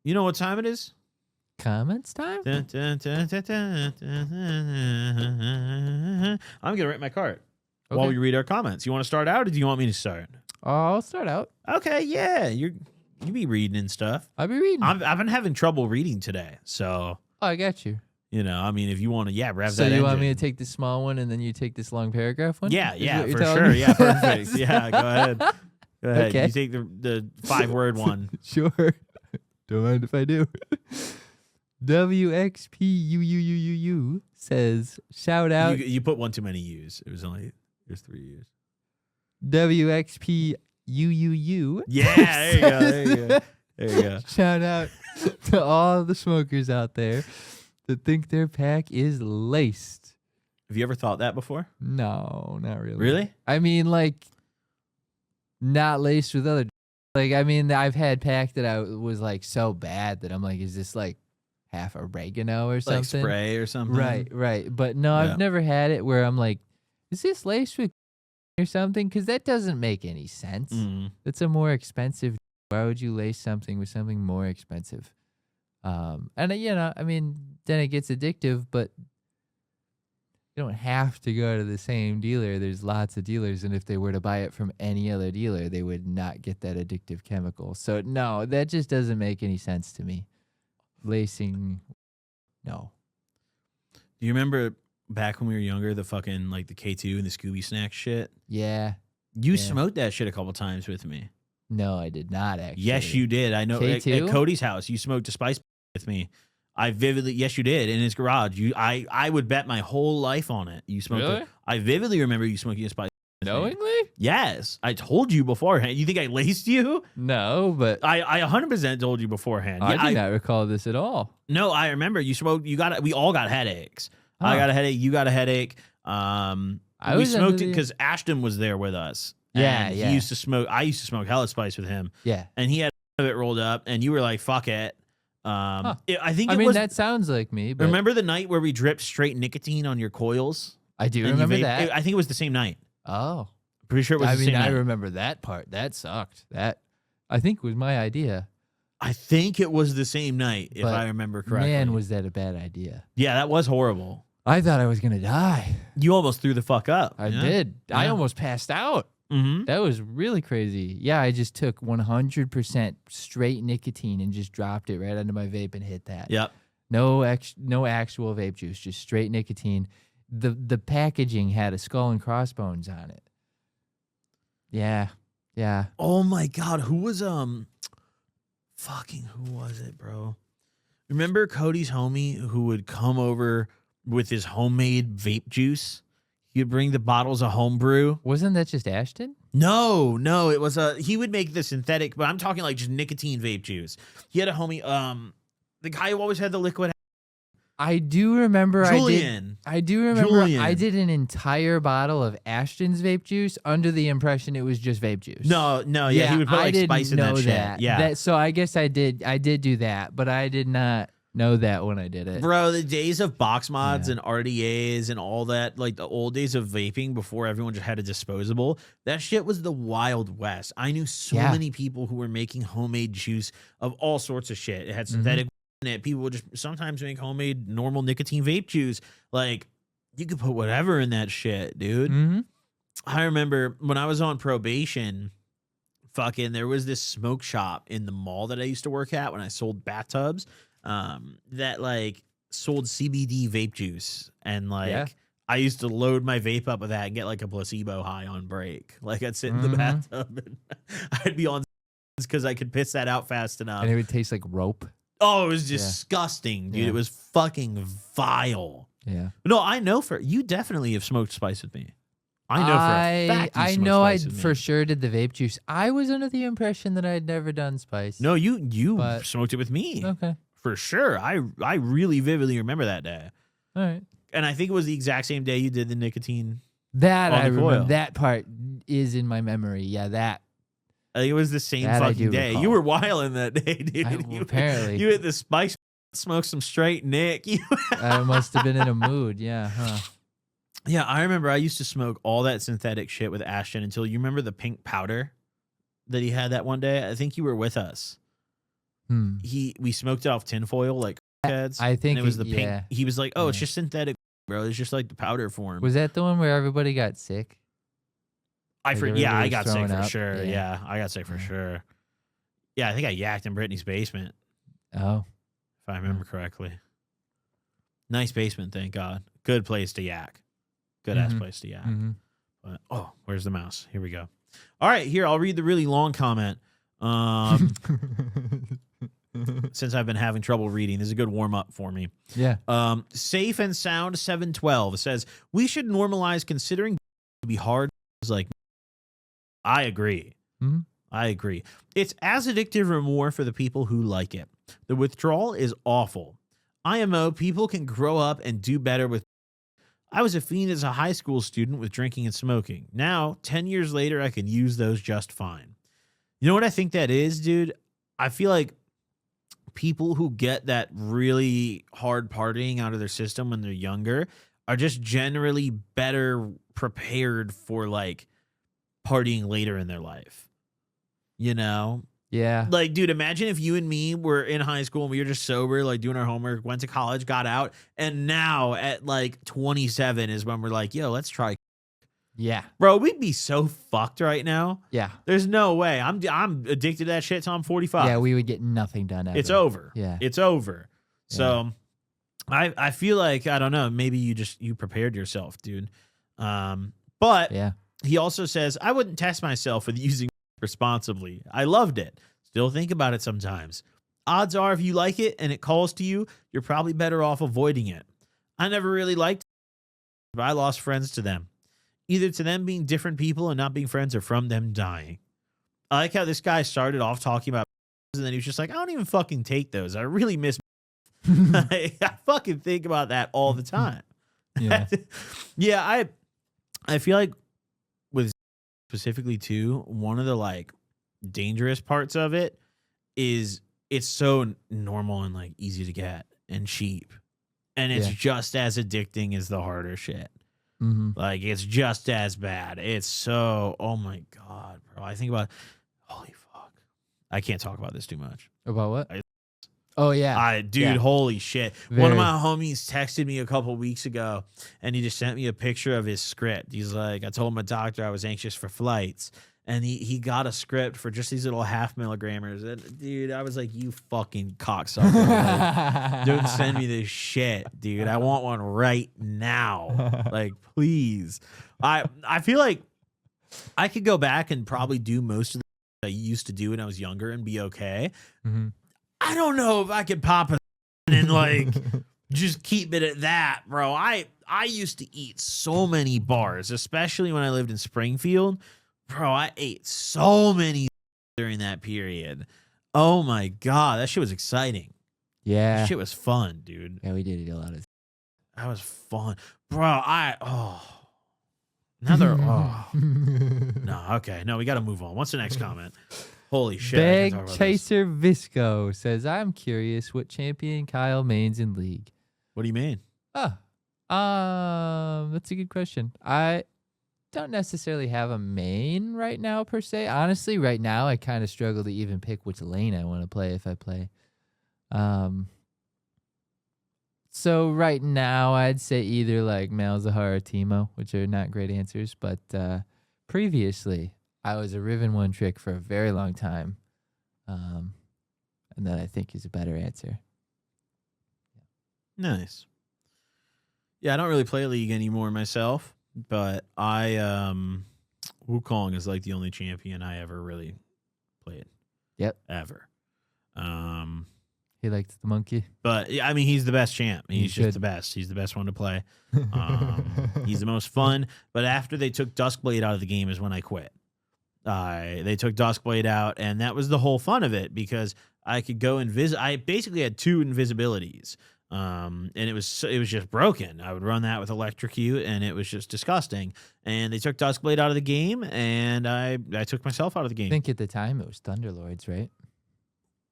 You know what time it is? Comments time? I'm going to write my card while we read our comments. You want to start out or do you want me to start? I'll start out. Okay, yeah. You be reading and stuff. I'll be reading. I've been having trouble reading today. So. Oh, I got you. You know, I mean, if you want to, rev that So you want me engine. to take the small one and then you take this long paragraph one? Yeah, for telling sure. me? Yeah, perfect. Yeah, go ahead. Go ahead. Okay. You take the 5-word one. Sure. Don't mind if I do. WXPUUUU says, shout out. You put one too many U's. There's 3 U's. WXPUUU. Yeah, there you go. There you go. Shout out to all the smokers out there that think their pack is laced. Have you ever thought that before? No, not really. Really? I mean, like, not laced with other. Like, I mean, I've had pack that I was like so bad that I'm like, is this like half oregano or something? Like spray or something? Right. But no, I've never had it where I'm like, is this laced with or something? Because that doesn't make any sense. It's a more expensive. Why would you lace something with something more expensive? And you know, I mean, then it gets addictive, but you don't have to go to the same dealer. There's lots of dealers, and if they were to buy it from any other dealer, they would not get that addictive chemical. So no, that just doesn't make any sense to me. Lacing, no. Do you remember back when we were younger, the fucking like the K2 and the Scooby Snack shit? Yeah. You smoked that shit a couple times with me. No, I did not actually. Yes, you did. I know. At K2? Cody's house, you smoked a spice with me. I vividly, yes, you did in his garage. I would bet my whole life on it. You smoked. Really? I vividly remember you smoking a spice. With me. Knowingly? Yes, I told you beforehand. You think I laced you? No, but I 100% told you beforehand. I do not recall this at all. No, I remember you smoked. You got. We all got headaches. Huh. I got a headache. You got a headache. We was smoked under it the- because Ashton was there with us. Yeah, and yeah. He used to smoke. I used to smoke hella spice with him. Yeah. And he had it rolled up, and you were like, "Fuck it." I think. I mean, that sounds like me. But Remember the night where we dripped straight nicotine on your coils? I do And you remember vaped? that. I think it was the same night. Oh. Pretty sure it was I the mean, same I night. remember that part. That sucked. That, I think, was my idea. I think it was the same night, if But I remember correctly. Man, was that a bad idea. Yeah, that was horrible. I thought I was going to die. You almost threw the fuck up. I did. I Yeah. almost passed out. Mm-hmm. That was really crazy. Yeah, I just took 100% straight nicotine and just dropped it right under my vape and hit that. Yep. No actual vape juice, just straight nicotine. The packaging had a skull and crossbones on it. Yeah. Yeah. Oh my God, who was who was it, bro? Remember Cody's homie who would come over with his homemade vape juice? He'd bring the bottles of homebrew. Wasn't that just Ashton? No, it was he would make the synthetic, but I'm talking like just nicotine vape juice. He had a homie, the guy who always had the liquid. I do remember Julian. I do remember Julian. I did an entire bottle of Ashton's vape juice under the impression it was just vape juice. No, yeah, he would put I like didn't spice in know that shit. Yeah. So I guess I did do that, but I did not know that when I did it. Bro, the days of box mods Yeah. and RDAs and all that, like the old days of vaping before everyone just had a disposable, that shit was the Wild West. I knew so Yeah. many people who were making homemade juice of all sorts of shit. It had synthetic in it. People would just sometimes make homemade normal nicotine vape juice. Like, you could put whatever in that shit, dude. Mm-hmm. I remember when I was on probation, fucking, there was this smoke shop in the mall that I used to work at when I sold bathtubs. That like sold CBD vape juice, and like Yeah. I used to load my vape up with that and get like a placebo high on break. Like I'd sit in the bathtub and I'd be on because I could piss that out fast enough. And it would taste like rope. Oh, it was disgusting, dude. Yeah. It was fucking vile. Yeah. No, I know you definitely have smoked spice with me. I know for a fact. I you know I smoked spice with for me. sure did the vape juice. I was under the impression that I had never done spice. No, you But- smoked it with me. Okay. For sure. I really vividly remember that day. All right. And I think it was the exact same day you did the nicotine. That On I the remember. coil. That part is in my memory. Yeah, that. I think it was the same That I fucking do day. recall. You were wilding that day, dude. Apparently. You hit the spice, smoked some straight Nick. I must have been in a mood. Yeah. Huh. Yeah, I remember I used to smoke all that synthetic shit with Ashton until you remember the pink powder that he had that one day? I think you were with us. we smoked it off tinfoil like Crackheads. I think and it was the pink. yeah. He was like, "Oh, Yeah. it's just synthetic, bro. It's just like the powder form." Was that the one where everybody got sick? I Like I got sick throwing for up? sure. Yeah. Yeah, I got sick for sure. Yeah, I think I yacked in Brittany's basement, Oh, if I remember correctly. Nice basement, thank God. Good place to yak. Good ass place to yak. But, oh, where's the mouse? Here we go. All right, here, I'll read the really long comment. Since I've been having trouble reading, this is a good warm up for me. Yeah. Safe and Sound 712 says, we should normalize considering to be hard. Like, I agree. I agree. It's as addictive or more for the people who like it. The withdrawal is awful. IMO, people can grow up and do better with. I was a fiend as a high school student with drinking and smoking. Now, 10 years later, I can use those just fine. You know what I think that is, dude? I feel like people who get that really hard partying out of their system when they're younger are just generally better prepared for like partying later in their life. You know? Yeah. Like, dude, imagine if you and me were in high school and we were just sober, like doing our homework, went to college, got out, and now at like 27 is when we're like, yo, let's try. Yeah. Bro, we'd be so fucked right now. Yeah. There's no way. I'm addicted to that shit till I'm 45. Yeah, we would get nothing done ever. It's over. Yeah. It's over. So I feel like, I don't know, maybe you prepared yourself, dude. But yeah. He also says, I wouldn't test myself with using responsibly. I loved it. Still think about it sometimes. Odds are if you like it and it calls to you, you're probably better off avoiding it. I never really liked it, but I lost friends to them. Either to them being different people and not being friends or from them dying. I like how this guy started off talking about and then he was just like, I don't even fucking take those. I really miss I fucking think about that all the time. Yeah. Yeah, I feel like with specifically too, one of the like dangerous parts of it is it's so normal and like easy to get and cheap. And it's just as addicting as the harder shit. Like it's just as bad. It's so, oh my God, bro. I think about, holy fuck. I can't talk about this too much. About what? Oh yeah. Dude, holy shit. One of my homies texted me a couple weeks ago and he just sent me a picture of his script. He's like, I told my doctor I was anxious for flights. And he got a script for just these little 0.5 milligrams. And dude, I was like, you fucking cocksucker. Like, don't send me this shit, dude. I want one right now. Like, please. I feel like I could go back and probably do most of the I used to do when I was younger and be okay. I don't know if I could pop a and like just keep it at that, bro. I used to eat so many bars, especially when I lived in Springfield. Bro, I ate so many during that period. Oh my God, that shit was exciting. Yeah. That shit was fun, dude. Yeah, we did eat a lot of. That was fun. Bro, another, no, okay. No, we got to move on. What's the next comment? Holy shit. Bag Chaser Visco says, I'm curious what champion Kyle mains in League. What do you mean? That's a good question. I don't necessarily have a main right now per se. Honestly, right now I kind of struggle to even pick which lane I want to play if I play. So right now I'd say either like Malzahar or Teemo, which are not great answers, but previously I was a Riven one trick for a very long time. And that I think is a better answer. Nice. Yeah, I don't really play League anymore myself. But Wukong is like the only champion I ever really played. Yep. Ever. He liked the monkey. But I mean, he's the best champ. He's just the best. He's the best one to play. He's the most fun. But after they took Duskblade out of the game is when I quit. They took Duskblade out, and that was the whole fun of it because I could go I basically had 2 invisibilities. And it was just broken. I would run that with Electrocute, and it was just disgusting. And they took Duskblade out of the game, and I took myself out of the game. I think at the time it was Thunderlords, right?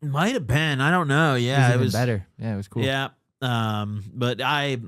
Might have been. I don't know. Yeah, it was better. Yeah, it was cool. Yeah. But I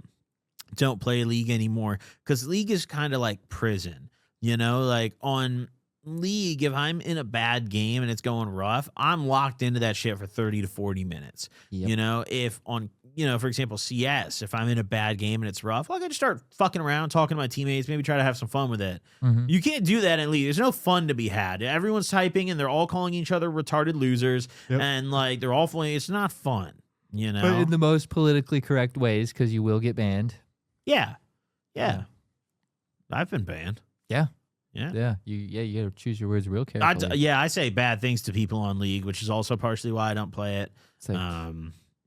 don't play League anymore because League is kind of like prison. You know, like on League, if I'm in a bad game and it's going rough, I'm locked into that shit for 30 to 40 minutes. Yep. You know, if on, for example, CS, if I'm in a bad game and it's rough, I can just start fucking around, talking to my teammates, maybe try to have some fun with it. Mm-hmm. You can't do that in League. There's no fun to be had. Everyone's typing and they're all calling each other retarded losers. Yep. And like, they're all flying. It's not fun, But in the most politically correct ways, because you will get banned. Yeah. I've been banned. Yeah. Yeah. You gotta choose your words real carefully. I say bad things to people on League, which is also partially why I don't play it. It's like,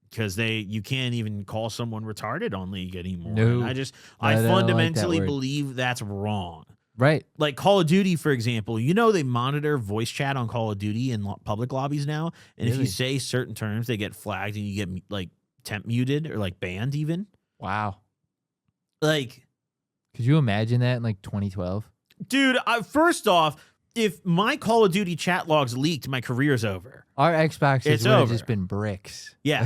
Because you can't even call someone retarded on League anymore. No. And I don't fundamentally like that word. believe that's wrong. right. Like Call of Duty, for example, they monitor voice chat on Call of Duty in public lobbies now. And if Really? you say certain terms, they get flagged and you get like temp muted or like banned even. Wow. Like, Could you imagine that in like 2012? dude, first off, if my Call of Duty chat logs leaked, my career's over. Our Xboxes It's would have over. just been bricks. Yeah.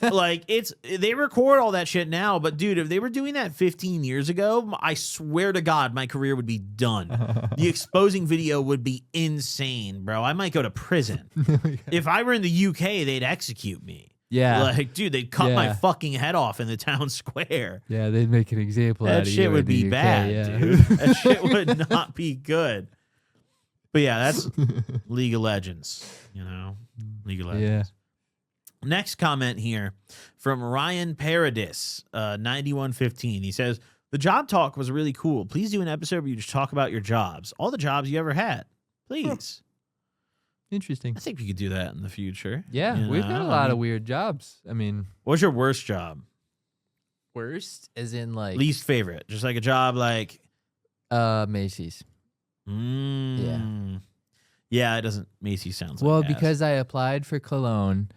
Like they record all that shit now, but dude, if they were doing that 15 years ago, I swear to God, my career would be done. The exposing video would be insane, bro. I might go to prison. If I were in the UK, they'd execute me. Yeah. Like, dude, they'd cut my Yeah. fucking head off in the town square. Yeah, they'd make an example out That of you. shit would in the be UK, bad, yeah. dude. That shit would not be good. But yeah, that's League of Legends, League of Legends. Yeah. Next comment here from Ryan Paradis, 9115. He says, the job talk was really cool. Please do an episode where you just talk about your jobs, all the jobs you ever had. Please. Interesting. I think we could do that in the future. Yeah, we've got a lot of weird jobs. I mean, what's your worst job? worst as in like Least favorite? Just like a job like Macy's. Yeah, it doesn't. Macy's sounds like Well, ass. because I applied for cologne,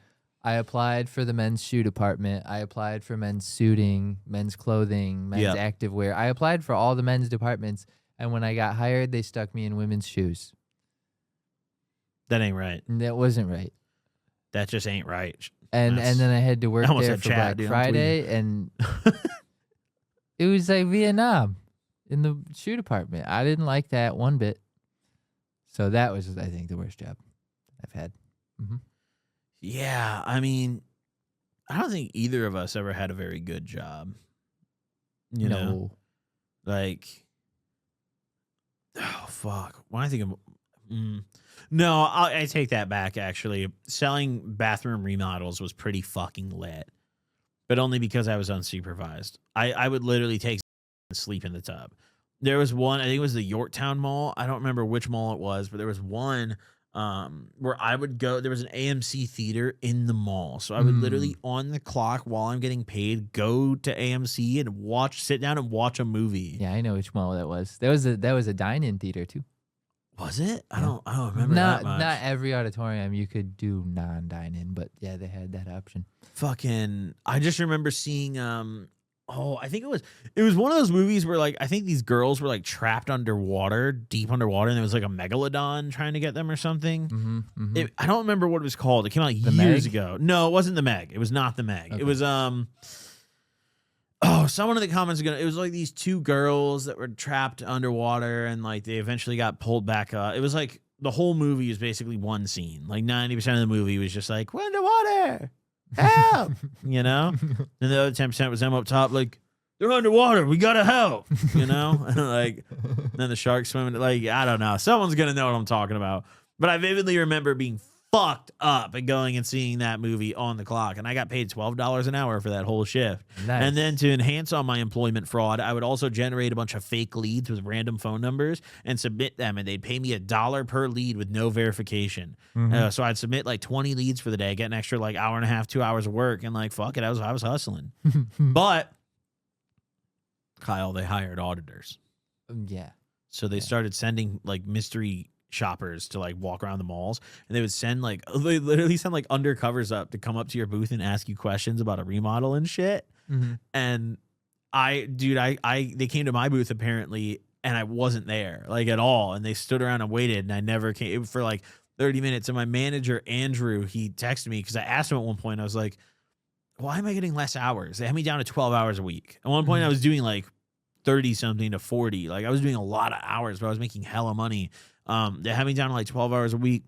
I applied for the men's shoe department, I applied for men's suiting, men's clothing, men's Yep. activewear. I applied for all the men's departments, and when I got hired, they stuck me in women's shoes. that ain't right. And that wasn't right. That just ain't right. And That's- then I had to work I almost there said for Chad, Black dude, I'm Friday, and it was like Vietnam in the shoe department. I didn't like that one bit. So that was, I think, the worst job I've had. Mm-hmm. Yeah, I mean, I don't think either of us ever had a very good job. You know, like, oh fuck. When I think of, no, I take that back. Actually, selling bathroom remodels was pretty fucking lit, but only because I was unsupervised. I would literally take and sleep in the tub. There was one, I think it was the Yorktown Mall. I don't remember which mall it was, but there was one where I would go. There was an AMC theater in the mall. So I would literally on the clock while I'm getting paid, go to AMC and sit down and watch a movie. Yeah, I know which mall that was. That was a dine-in theater too. Was it? I Yeah. don't remember that much. Not every auditorium you could do non-dine-in, but yeah, they had that option. Fucking, I just remember seeing I think it was one of those movies where like I think these girls were like trapped underwater, deep underwater, and there was like a megalodon trying to get them or something. Mm-hmm, mm-hmm. I don't remember what it was called. It came out The years Meg? ago. No, it wasn't the Meg. It was not the Meg. Okay. It was someone in the comments it was like these two girls that were trapped underwater and like they eventually got pulled back up. It was like the whole movie was basically one scene. Like 90% of the movie was just like, we're underwater. Help. And the other 10% was them up top like, they're underwater. We gotta help. And like then the sharks swimming. Like, I don't know. Someone's gonna know what I'm talking about. But I vividly remember being fucked up and going and seeing that movie on the clock. And I got paid $12 an hour for that whole shift. Nice. And then to enhance on my employment fraud, I would also generate a bunch of fake leads with random phone numbers and submit them. And they'd pay me $1 per lead with no verification. So I'd submit like 20 leads for the day, get an extra like hour and a half, 2 hours of work. And like, fuck it, I was hustling. But Kyle, they hired auditors. Yeah. So they started sending like mystery shoppers to like walk around the malls, and they would send like they literally send like undercovers up to come up to your booth and ask you questions about a remodel and shit. Mm-hmm. And they came to my booth apparently, and I wasn't there like at all, and they stood around and waited, and I never came for like 30 minutes. And my manager Andrew, he texted me because I asked him at one point, I was like, why am I getting less hours? They had me down to 12 hours a week. At one point I was doing like 30 something to 40. Like I was doing a lot of hours, but I was making hella money. They had me down to like 12 hours a week.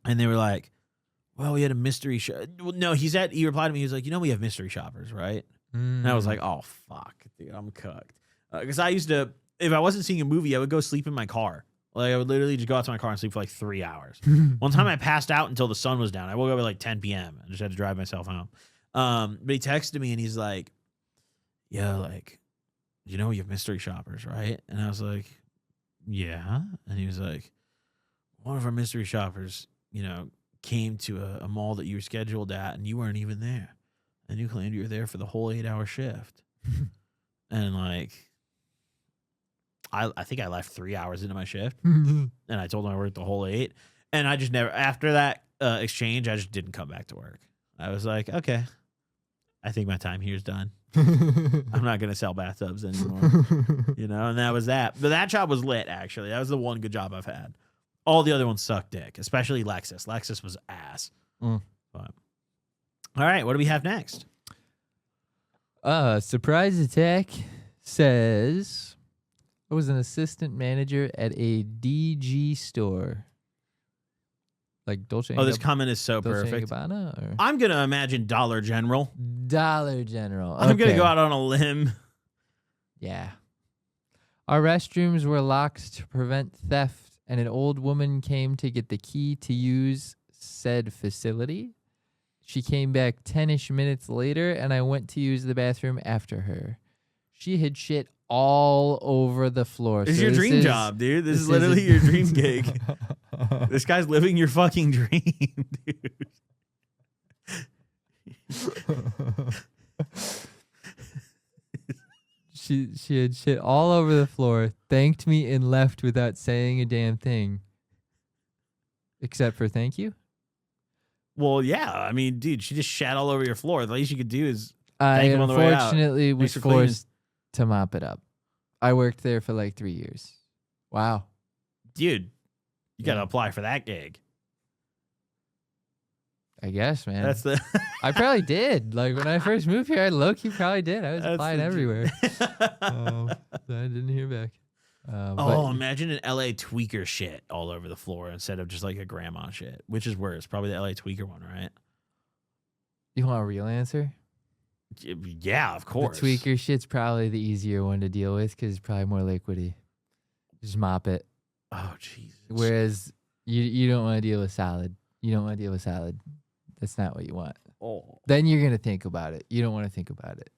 And they were like, well, we had a mystery shop. Well, no, he replied to me. He was like, we have mystery shoppers, right? And I was like, oh, fuck, dude, I'm cooked. Because I used to, if I wasn't seeing a movie, I would go sleep in my car. Like, I would literally just go out to my car and sleep for like 3 hours. One time I passed out until the sun was down. I woke up at like 10 p.m. and just had to drive myself home. But he texted me and he's like, yeah, like, we have mystery shoppers, right? And I was like, yeah. And he was like, one of our mystery shoppers, came to a mall that you were scheduled at and you weren't even there. And you claimed you were there for the whole 8-hour shift. And like, I think I left 3 hours into my shift and I told him I worked the whole 8. And I just never, after that exchange, I just didn't come back to work. I was like, okay, I think my time here is done. I'm not going to sell bathtubs anymore, and that was that. But that job was lit, actually. That was the one good job I've had. All the other ones sucked dick, especially Lexus. Lexus was ass. But, all right, what do we have next? Surprise Attack says, I was an assistant manager at a DG store. Like Dolce & Oh, this comment is so Dolce perfect. Gabbana, or? I'm going to imagine Dollar General. Dollar General. Okay. I'm going to go out on a limb. Yeah. Our restrooms were locked to prevent theft, and an old woman came to get the key to use said facility. She came back 10-ish minutes later, and I went to use the bathroom after her. She had shit all over the floor. This is your dream job, dude. This is literally your dream gig. This guy's living your fucking dream, dude. She had shit all over the floor, thanked me, and left without saying a damn thing. Except for thank you? Well, yeah. I mean, dude, she just shat all over your floor. The least you could do is thank him on the way out. I unfortunately was forced to mop it up. I worked there for like 3 years. Wow. Dude, you got to apply for that gig. I guess, man. That's the. I probably did. Like when I first moved here, I low-key probably did. I was applying everywhere. I didn't hear back. Imagine an LA tweaker shit all over the floor instead of just like a grandma shit. Which is worse? Probably the LA tweaker one, right? You want a real answer? Yeah, of course. The tweaker shit's probably the easier one to deal with because it's probably more liquidy. Just mop it. Oh, Jesus. Whereas you don't want to deal with solid. You don't want to deal with solid. That's not what you want. Oh. Then you're going to think about it. You don't want to think about it.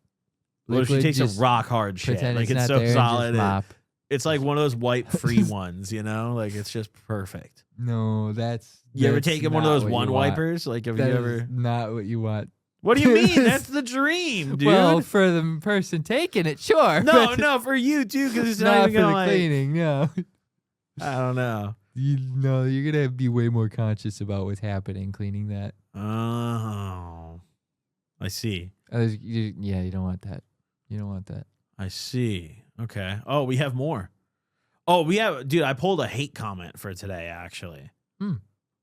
What if she takes a rock hard shit? Like it's so solid. It's like one of those wipe free ones, Like it's just perfect. No, that's. You ever taken one of those one wipers? Like have you ever? Not what you want. What do you mean? That's the dream, dude. Well, for the person taking it, sure. No, for you too, because it's not even for the cleaning. No. I don't know. You're gonna be way more conscious about what's happening cleaning that. Oh, I see. You don't want that. You don't want that. I see. Okay. Oh, we have more. Oh, dude, I pulled a hate comment for today, actually.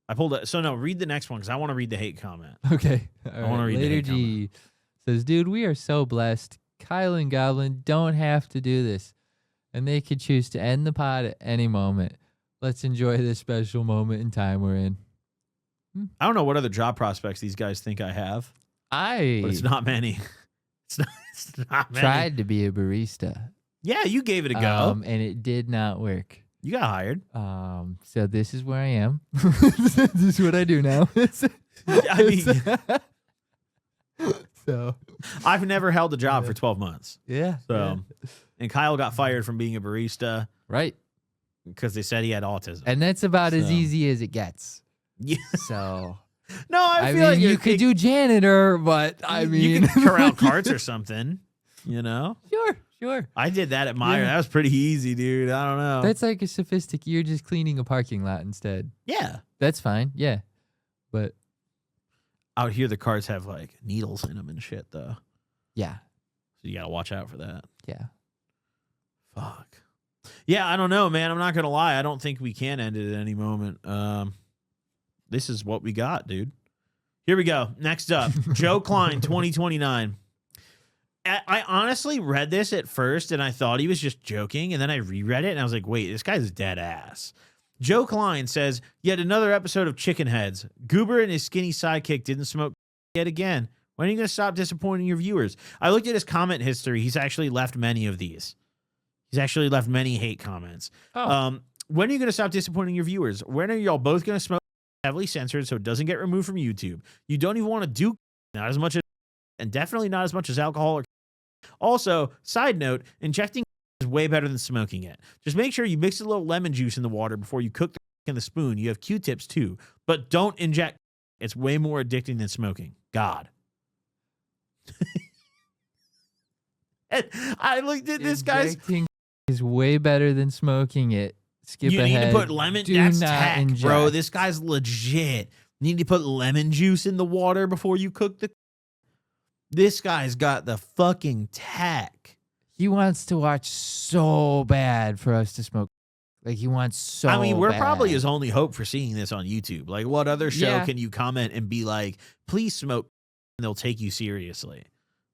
I pulled it. So, no, read the next one because I want to read the hate comment. Okay. I want to read the hate comment. Says, dude, we are so blessed. Kyle and Goblin don't have to do this, and they could choose to end the pod at any moment. Let's enjoy this special moment in time we're in. I don't know what other job prospects these guys think I have. But it's not many. It's not many. Tried to be a barista. Yeah, you gave it a go. And it did not work. You got hired. So this is where I am. This is what I do now. I mean, so I've never held a job for 12 months. Yeah. So, and Kyle got fired from being a barista. Right. Because they said he had autism. And that's about as easy as it gets. Yeah. So. No, I feel mean, like you could do janitor, but I mean. You could corral carts or something, Sure. I did that at Meyer. That was pretty easy, dude. I don't know. That's like a sophisticated. You're just cleaning a parking lot instead. Yeah. That's fine. Yeah. But. Out here, the carts have like needles in them and shit, though. Yeah. So you got to watch out for that. Yeah. Fuck. Yeah, I don't know, man. I'm not going to lie. I don't think we can end it at any moment. This is what we got, dude. Here we go. Next up, Joe Klein, 2029. I honestly read this at first, and I thought he was just joking, and then I reread it, and I was like, wait, this guy's dead ass. Joe Klein says, yet another episode of Chicken Heads. Goober and his skinny sidekick didn't smoke yet again. When are you going to stop disappointing your viewers? I looked at his comment history. He's actually left many of these. He's actually left many hate comments. Oh. When are you going to stop disappointing your viewers? When are y'all both going to smoke heavily censored so it doesn't get removed from YouTube? You don't even want to do not as much as, and definitely not as much as alcohol. Also, side note, injecting is way better than smoking it. Just make sure you mix a little lemon juice in the water before you cook in the spoon. You have Q-tips too, but don't inject. It's way more addicting than smoking. God. I looked at this guy's. Injecting is way better than smoking it. Skip you ahead. need to put lemon. Do That's not tech, inject. bro. This guy's legit. You need to put lemon juice in the water before you cook the. This guy's got the fucking tech. He wants to watch so bad for us to smoke. Like he wants so. I mean, we're bad. probably his only hope for seeing this on YouTube. Like, what other show can you comment and be like, "Please smoke," and they'll take you seriously?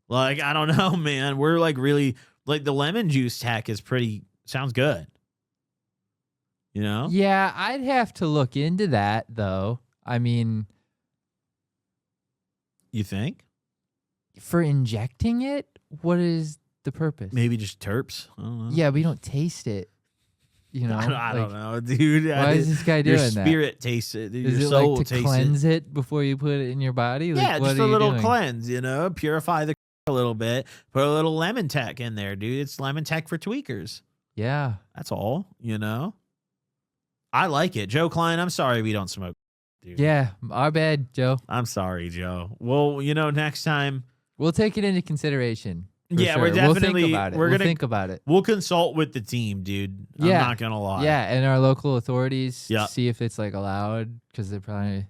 Like, I don't know, man. We're like really like the lemon juice tech is pretty. Sounds good. You know? Yeah, I'd have to look into that though. I mean, you think for injecting it, what is the purpose? Maybe just terps. I don't know. Yeah, we don't taste it. You know, I don't know, dude. Why is this guy doing your that? spirit tastes it. Dude. Is Your it soul like to tastes cleanse it before you put it in your body? Like, Yeah, what just are a you little doing? cleanse, you know, purify the a little bit. Put a little lemon tech in there, dude. It's lemon tech for tweakers. Yeah, that's all. You know, I like it, Joe Klein. I'm sorry we don't smoke, dude. Yeah, our bad, Joe. I'm sorry, Joe. Well, you know, next time we'll take it into consideration. Yeah, sure. we're definitely we'll think about it. We're gonna think about it. We'll consult with the team, dude. Yeah. I'm not gonna lie. Yeah, and our local authorities. Yeah. See if it's like allowed because they're probably,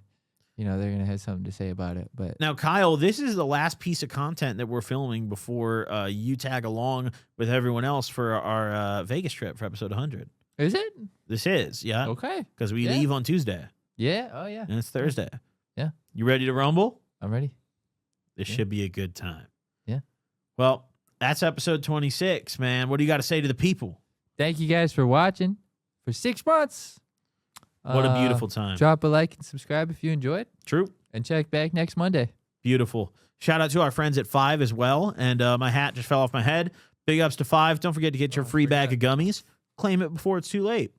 you know, they're gonna have something to say about it. But now, Kyle, this is the last piece of content that we're filming before you tag along with everyone else for our Vegas trip for episode 100. Is it? This is, yeah. Okay. Because we leave on Tuesday. Yeah. Oh yeah. And it's Thursday. Yeah. You ready to rumble? I'm ready. This should be a good time. Yeah. Well, that's episode 26, man. What do you got to say to the people? Thank you guys for watching for 6 months. What a beautiful time. Drop a like and subscribe if you enjoyed. True. And check back next Monday. Beautiful. Shout out to our friends at 5 as well. And my hat just fell off my head. Big ups to 5. Don't forget to get your free bag of gummies. Claim it before it's too late.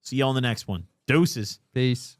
See you on the next one. Deuces. Peace.